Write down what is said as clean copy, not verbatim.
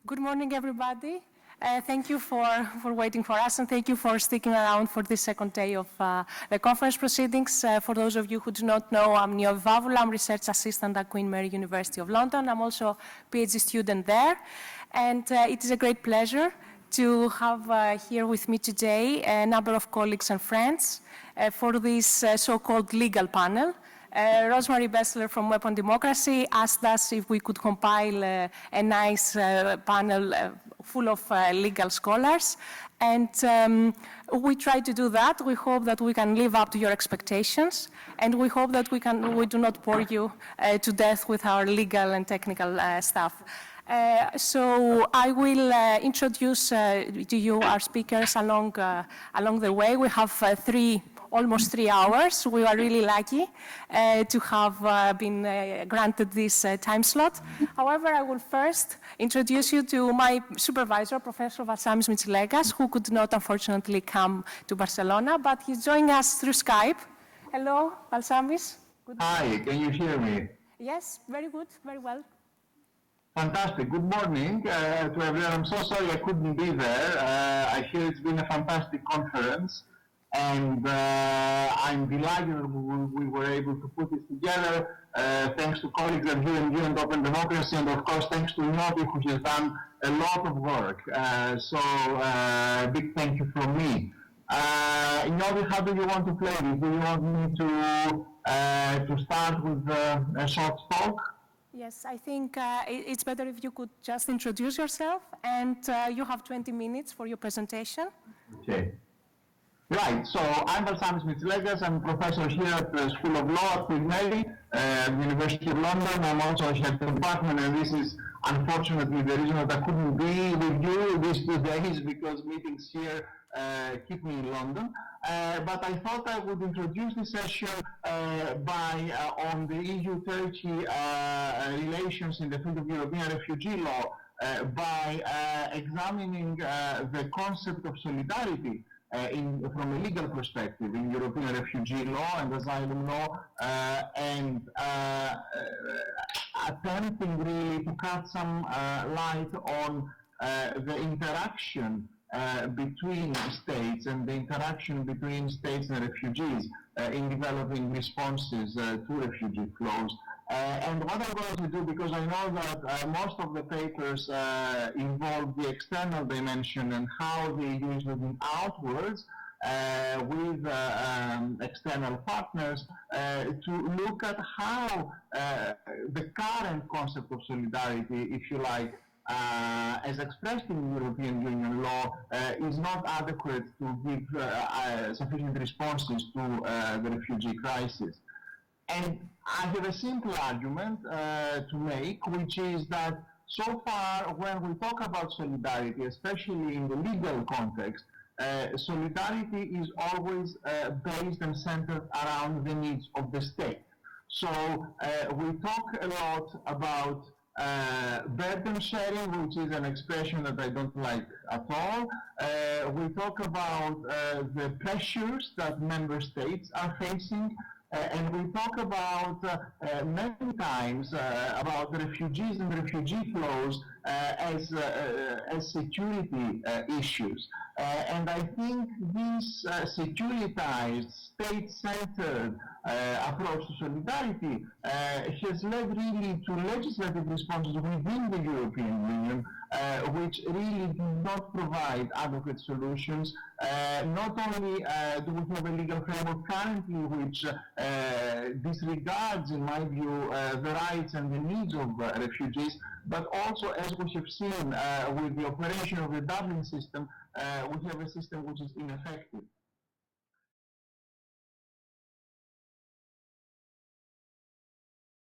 Good morning, everybody. Thank you for waiting for us, and thank you for sticking around for this second day of the conference proceedings. For those of you who do not know, I'm Niovi Vavula. I'm research assistant at Queen Mary University of London. I'm also a PhD student there. And it is a great pleasure to have here with me today a number of colleagues and friends for this so-called legal panel. Rosemary Bessler from openDemocracy asked us if we could compile a nice panel full of legal scholars, and we try to do that. We hope that we can live up to your expectations, and we hope that we do not bore you to death with our legal and technical stuff. So I will introduce to you our speakers along the way. We have almost 3 hours. We are really lucky to have been granted this time slot. However, I will first introduce you to my supervisor, Professor Valsamis Mitsilegas, who could not unfortunately come to Barcelona, but he's joining us through Skype. Hello, Valsamis. Hi, can you hear me? Yes, very good, very well. Fantastic. Good morning to everyone. I'm so sorry I couldn't be there. I hear it's been a fantastic conference, and I'm delighted that we were able to put this together. Thanks to colleagues at VMU and openDemocracy, and of course thanks to Niovi, who has done a lot of work. So big thank you from me. Niovi, how do you want to play this? Do you want me to start with a short talk? Yes, I think it's better if you could just introduce yourself, and you have 20 minutes for your presentation. Okay. Right, so I'm Valsamis Mitsilegas. I'm a professor here at the School of Law at Queen Mary, University of London. I'm also head of department, and this is unfortunately the reason that I couldn't be with you these 2 days, because meetings here keep me in London. But I thought I would introduce this session on the EU-Turkey relations in the field of European refugee law by examining the concept of solidarity from a legal perspective in European refugee law and asylum law, and attempting really to cast some light on the interaction between states and the interaction between states and refugees in developing responses to refugee flows. And what I'm going to do, because I know that most of the papers involve the external dimension and how the EU is looking outwards with external partners to look at how the current concept of solidarity, if you like, as expressed in European Union law, is not adequate to give sufficient responses to the refugee crisis. And I have a simple argument to make, which is that so far when we talk about solidarity, especially in the legal context, solidarity is always based and centered around the needs of the state. So we talk a lot about burden sharing, which is an expression that I don't like at all. We talk about the pressures that member states are facing, and we talk about many times about the refugees and refugee flows as security issues. And I think this securitized, state-centered approach to solidarity has led really to legislative responses within the European Union, which really do not provide adequate solutions. Not only do we have a legal framework currently which disregards, in my view, the rights and the needs of refugees, but also, as we have seen with the operation of the Dublin system, we have a system which is ineffective.